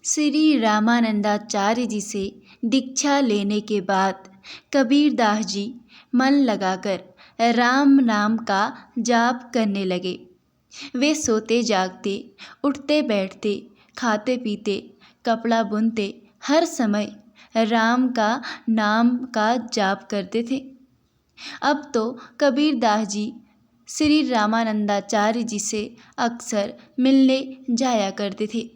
श्री रामानंदाचार्य जी से दीक्षा लेने के बाद कबीरदास जी मन लगाकर राम नाम का जाप करने लगे। वे सोते जागते, उठते बैठते, खाते पीते, कपड़ा बुनते, हर समय राम का नाम का जाप करते थे। अब तो कबीरदास जी श्री रामानंदाचार्य जी से अक्सर मिलने जाया करते थे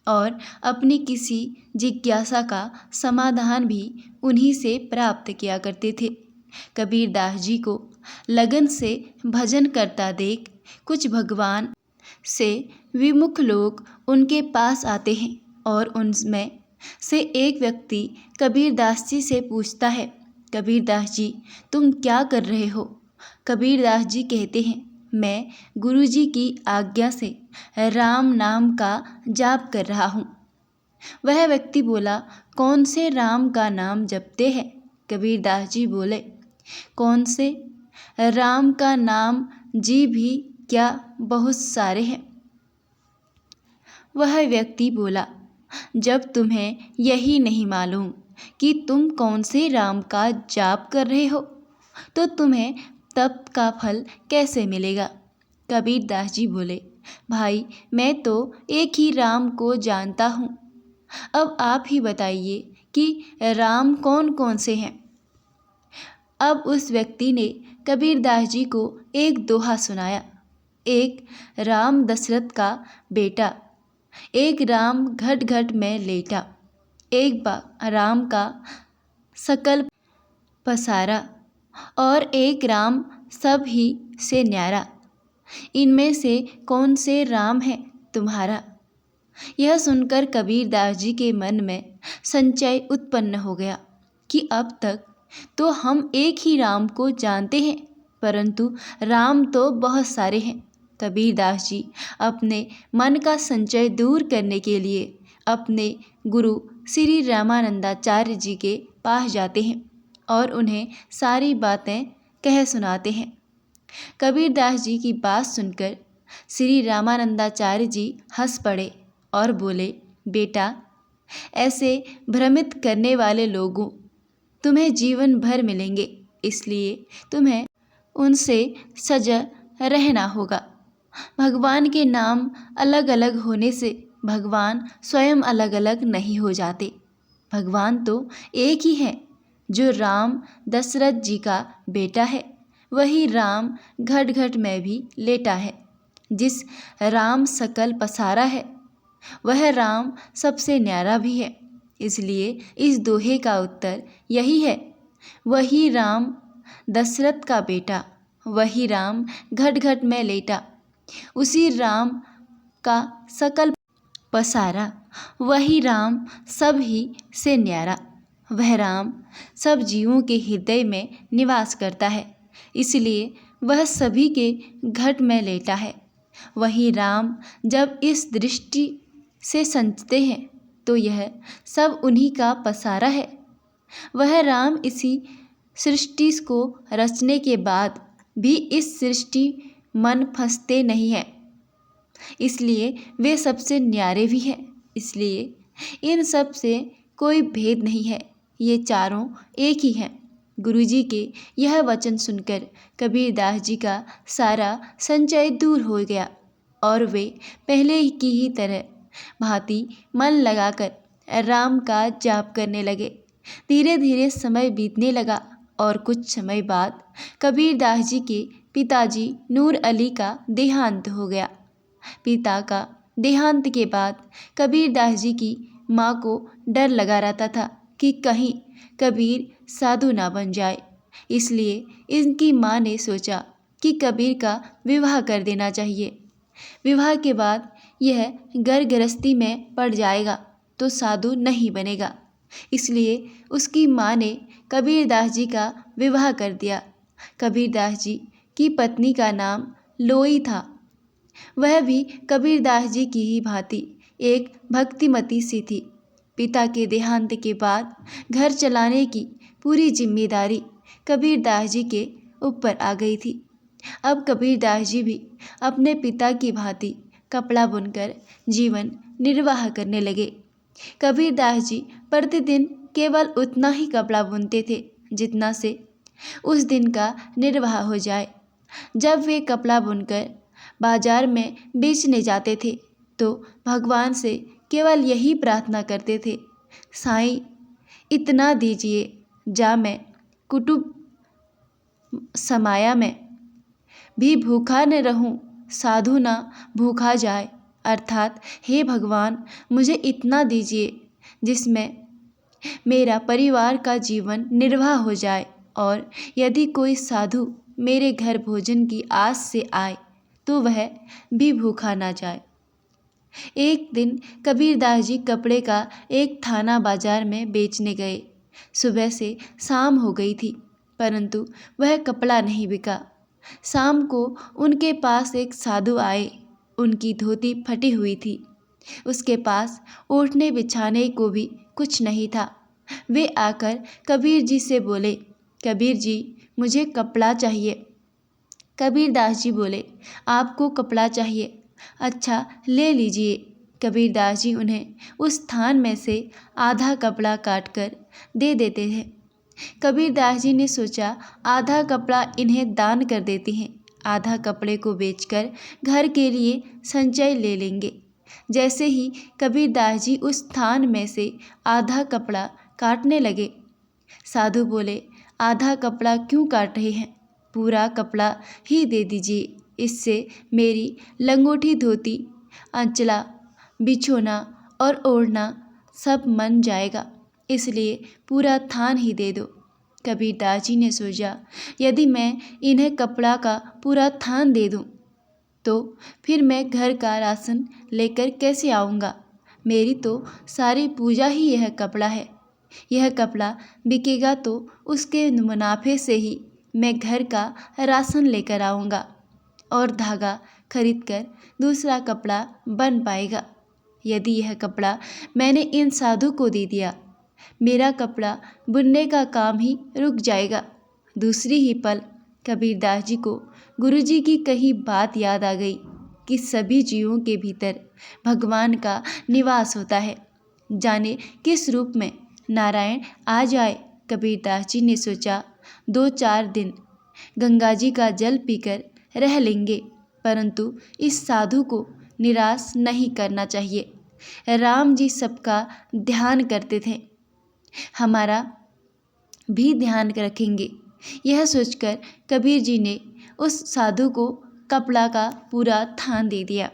और अपनी किसी जिज्ञासा का समाधान भी उन्हीं से प्राप्त किया करते थे। कबीरदास जी को लगन से भजन करता देख कुछ भगवान से विमुख लोग उनके पास आते हैं और उनमें से एक व्यक्ति कबीरदास जी से पूछता है, कबीरदास जी तुम क्या कर रहे हो? कबीरदास जी कहते हैं, मैं गुरु जी की आज्ञा से राम नाम का जाप कर रहा हूँ। वह व्यक्ति बोला, कौन से राम का नाम जपते हैं? कबीरदास जी बोले, कौन से राम का नाम जी भी क्या, बहुत सारे हैं। वह व्यक्ति बोला, जब तुम्हें यही नहीं मालूम कि तुम कौन से राम का जाप कर रहे हो तो तुम्हें तप का फल कैसे मिलेगा? कबीरदास जी बोले, भाई मैं तो एक ही राम को जानता हूँ। अब आप ही बताइए कि राम कौन कौन से हैं। अब उस व्यक्ति ने कबीरदास जी को एक दोहा सुनाया। एक राम दशरथ का बेटा, एक राम घट घट में लेटा, एक राम का सकल पसारा और एक राम सब ही से न्यारा। इनमें से कौन से राम है तुम्हारा? यह सुनकर कबीरदास जी के मन में संशय उत्पन्न हो गया कि अब तक तो हम एक ही राम को जानते हैं, परंतु राम तो बहुत सारे हैं। कबीरदास जी अपने मन का संशय दूर करने के लिए अपने गुरु श्री रामानंदाचार्य जी के पास जाते हैं और उन्हें सारी बातें कह सुनाते हैं। कबीरदास जी की बात सुनकर श्री रामानंदाचार्य जी हंस पड़े और बोले, बेटा ऐसे भ्रमित करने वाले लोगों तुम्हें जीवन भर मिलेंगे, इसलिए तुम्हें उनसे सजग रहना होगा। भगवान के नाम अलग अलग होने से भगवान स्वयं अलग अलग नहीं हो जाते। भगवान तो एक ही है। जो राम दशरथ जी का बेटा है वही राम घट घट में भी लेटा है। जिस राम सकल पसारा है वह राम सबसे न्यारा भी है। इसलिए इस दोहे का उत्तर यही है, वही राम दशरथ का बेटा, वही राम घट घट में लेटा, उसी राम का सकल पसारा, वही राम सब ही से न्यारा। वह राम सब जीवों के हृदय में निवास करता है, इसलिए वह सभी के घट में लेटा है। वही राम जब इस दृष्टि से संचते हैं तो यह सब उन्हीं का पसारा है। वह राम इसी सृष्टि को रचने के बाद भी इस सृष्टि मन फंसते नहीं हैं, इसलिए वे सबसे न्यारे भी हैं। इसलिए इन सब से कोई भेद नहीं है, ये चारों एक ही हैं। गुरुजी के यह वचन सुनकर कबीरदास जी का सारा संशय दूर हो गया और वे पहले की ही तरह भांति मन लगाकर राम का जाप करने लगे। धीरे धीरे समय बीतने लगा और कुछ समय बाद कबीरदास जी के पिताजी नूर अली का देहांत हो गया। पिता का देहांत के बाद कबीरदास जी की माँ को डर लगा रहता था कि कहीं कबीर साधु ना बन जाए। इसलिए इनकी माँ ने सोचा कि कबीर का विवाह कर देना चाहिए। विवाह के बाद यह घर गृहस्थी में पड़ जाएगा तो साधु नहीं बनेगा। इसलिए उसकी माँ ने कबीरदास जी का विवाह कर दिया। कबीरदास जी की पत्नी का नाम लोई था। वह भी कबीरदास जी की ही भांति एक भक्तिमती सी थी। पिता के देहांत के बाद घर चलाने की पूरी जिम्मेदारी कबीरदास जी के ऊपर आ गई थी। अब कबीरदास जी भी अपने पिता की भांति कपड़ा बुनकर जीवन निर्वाह करने लगे। कबीरदास जी प्रतिदिन केवल उतना ही कपड़ा बुनते थे जितना से उस दिन का निर्वाह हो जाए। जब वे कपड़ा बुनकर बाजार में बेचने जाते थे तो भगवान से केवल यही प्रार्थना करते थे, साईं इतना दीजिए जा मैं कुटुब समाया में भी भूखा न रहूं, साधु ना भूखा जाए। अर्थात हे भगवान, मुझे इतना दीजिए जिसमें मेरा परिवार का जीवन निर्वाह हो जाए, और यदि कोई साधु मेरे घर भोजन की आस से आए तो वह भी भूखा ना जाए। एक दिन कबीरदास जी कपड़े का एक थाना बाजार में बेचने गए। सुबह से शाम हो गई थी परंतु वह कपड़ा नहीं बिका। शाम को उनके पास एक साधु आए। उनकी धोती फटी हुई थी, उसके पास ओढ़ने बिछाने को भी कुछ नहीं था। वे आकर कबीर जी से बोले, कबीर जी मुझे कपड़ा चाहिए। कबीरदास जी बोले, आपको कपड़ा चाहिए, अच्छा ले लीजिए। कबीरदास जी उन्हें उस थान में से आधा कपड़ा काट कर दे देते थे। कबीरदास जी ने सोचा आधा कपड़ा इन्हें दान कर देते हैं, आधा कपड़े को बेचकर घर के लिए संचय ले लेंगे। जैसे ही कबीरदास जी उस थान में से आधा कपड़ा काटने लगे, साधु बोले, आधा कपड़ा क्यों काट रहे हैं, पूरा कपड़ा ही दे दीजिए, इससे मेरी लंगोटी धोती अंचला बिछोना और ओढ़ना सब मन जाएगा, इसलिए पूरा थान ही दे दो। कबीरदास जी ने सोचा यदि मैं इन्हें कपड़ा का पूरा थान दे दूं तो फिर मैं घर का राशन लेकर कैसे आऊँगा। मेरी तो सारी पूजा ही यह कपड़ा है, यह कपड़ा बिकेगा तो उसके मुनाफे से ही मैं घर का राशन लेकर आऊँगा और धागा खरीदकर दूसरा कपड़ा बन पाएगा। यदि यह कपड़ा मैंने इन साधु को दे दिया, मेरा कपड़ा बुनने का काम ही रुक जाएगा। दूसरी ही पल कबीरदास जी को गुरुजी की कही बात याद आ गई कि सभी जीवों के भीतर भगवान का निवास होता है, जाने किस रूप में नारायण आ जाए। कबीरदास जी ने सोचा 2-4 दिन गंगा जी का जल पीकर रह लेंगे, परंतु इस साधु को निराश नहीं करना चाहिए। राम जी सबका ध्यान करते थे, हमारा भी ध्यान रखेंगे। यह सोचकर कबीर जी ने उस साधु को कपड़ा का पूरा थान दे दिया।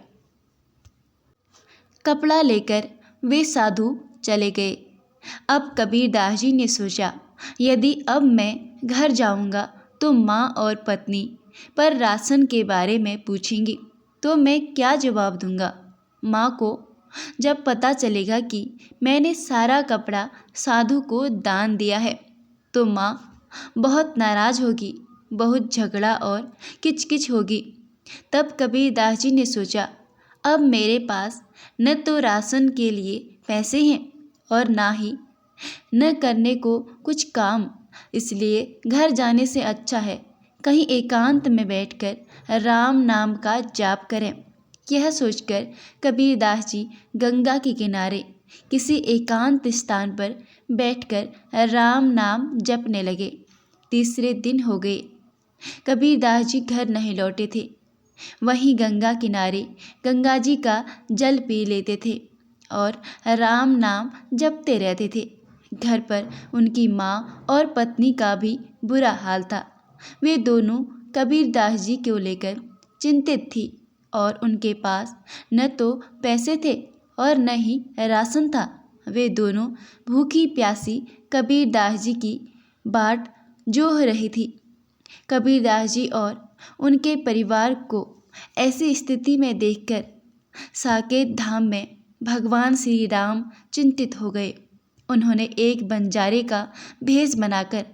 कपड़ा लेकर वे साधु चले गए। अब कबीरदास जी ने सोचा यदि अब मैं घर जाऊंगा तो माँ और पत्नी पर राशन के बारे में पूछेंगी तो मैं क्या जवाब दूंगा। माँ को जब पता चलेगा कि मैंने सारा कपड़ा साधु को दान दिया है तो माँ बहुत नाराज होगी, बहुत झगड़ा और किचकिच होगी। तब कबीरदास जी ने सोचा अब मेरे पास न तो राशन के लिए पैसे हैं और ना ही न करने को कुछ काम, इसलिए घर जाने से अच्छा है कहीं एकांत में बैठकर राम नाम का जाप करें। यह सोचकर कबीरदास जी गंगा के किनारे किसी एकांत स्थान पर बैठकर राम नाम जपने लगे। तीसरे दिन हो गए, कबीरदास जी घर नहीं लौटे थे। वहीं गंगा किनारे गंगा जी का जल पी लेते थे और राम नाम जपते रहते थे। घर पर उनकी माँ और पत्नी का भी बुरा हाल था। वे दोनों कबीरदास जी को लेकर चिंतित थी और उनके पास न तो पैसे थे और न ही राशन था। वे दोनों भूखी प्यासी कबीरदास जी की बाट जोह रही थी। कबीरदास जी और उनके परिवार को ऐसी स्थिति में देखकर साकेत धाम में भगवान श्री राम चिंतित हो गए। उन्होंने एक बंजारे का भेष बनाकर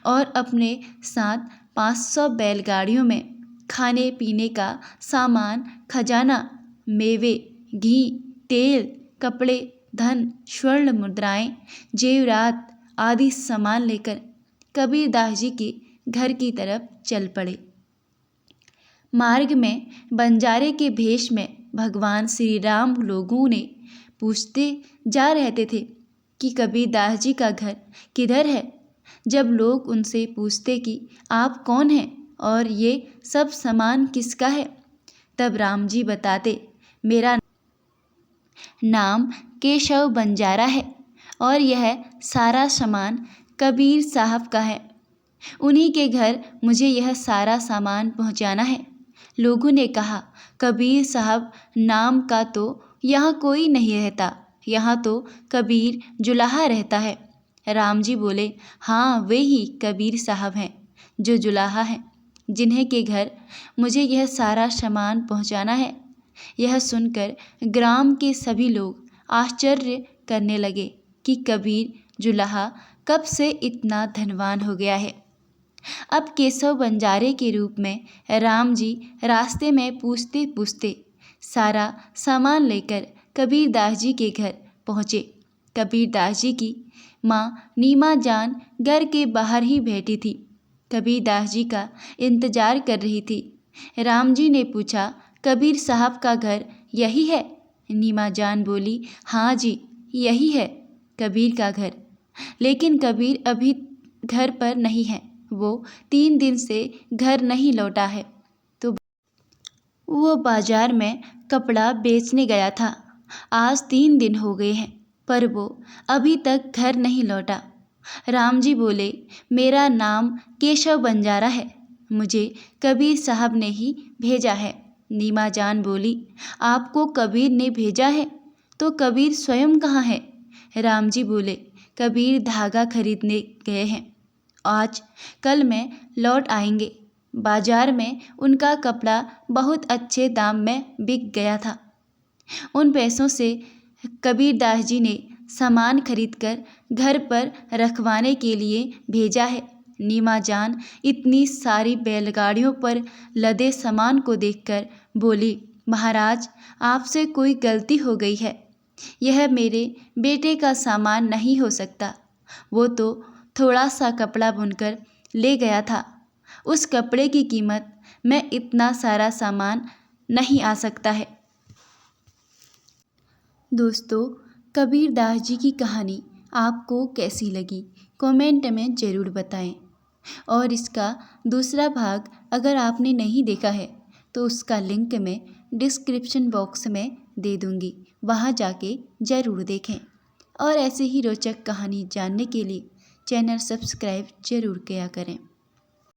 और अपने साथ 500 बैलगाड़ियों में खाने पीने का सामान, खजाना, मेवे, घी, तेल, कपड़े, धन, स्वर्ण मुद्राएं, जेवरात आदि सामान लेकर कबीरदास जी के घर की तरफ चल पड़े। मार्ग में बंजारे के भेष में भगवान श्री राम लोगों ने पूछते जा रहते थे कि कबीरदास जी का घर किधर है। जब लोग उनसे पूछते कि आप कौन हैं और ये सब सामान किसका है, तब राम जी बताते, मेरा नाम केशव बंजारा है और यह सारा सामान कबीर साहब का है। उन्हीं के घर मुझे यह सारा सामान पहुंचाना है। लोगों ने कहा, कबीर साहब नाम का तो यहाँ कोई नहीं रहता, यहाँ तो कबीर जुलाहा रहता है। राम जी बोले, हाँ वे ही कबीर साहब हैं जो जुलाहा हैं, जिन्हें के घर मुझे यह सारा सामान पहुंचाना है। यह सुनकर ग्राम के सभी लोग आश्चर्य करने लगे कि कबीर जुलाहा कब से इतना धनवान हो गया है। अब केशव बंजारे के रूप में राम जी रास्ते में पूछते पूछते सारा सामान लेकर कबीरदास जी के घर पहुँचे। कबीरदास जी की माँ नीमा जान घर के बाहर ही बैठी थी, कबीरदास जी का इंतजार कर रही थी। राम जी ने पूछा, कबीर साहब का घर यही है? नीमा जान बोली, हाँ जी यही है कबीर का घर, लेकिन कबीर अभी घर पर नहीं है, वो 3 दिन से घर नहीं लौटा है, तो वो बाजार में कपड़ा बेचने गया था। आज 3 दिन हो गए हैं पर वो अभी तक घर नहीं लौटा। राम जी बोले, मेरा नाम केशव बंजारा है, मुझे कबीर साहब ने ही भेजा है। नीमा जान बोली, आपको कबीर ने भेजा है तो कबीर स्वयं कहाँ है? राम जी बोले, कबीर धागा खरीदने गए हैं, आज कल में लौट आएंगे। बाजार में उनका कपड़ा बहुत अच्छे दाम में बिक गया था, उन पैसों से कबीरदास जी ने सामान खरीदकर घर पर रखवाने के लिए भेजा है। नीमा जान इतनी सारी बैलगाड़ियों पर लदे सामान को देखकर बोली, महाराज आपसे कोई गलती हो गई है, यह मेरे बेटे का सामान नहीं हो सकता, वो तो थोड़ा सा कपड़ा बुनकर ले गया था, उस कपड़े की कीमत में इतना सारा सामान नहीं आ सकता है। दोस्तों, कबीरदास जी की कहानी आपको कैसी लगी कमेंट में ज़रूर बताएं, और इसका दूसरा भाग अगर आपने नहीं देखा है तो उसका लिंक मैं डिस्क्रिप्शन बॉक्स में दे दूंगी, वहां जाके ज़रूर देखें। और ऐसे ही रोचक कहानी जानने के लिए चैनल सब्सक्राइब ज़रूर किया करें।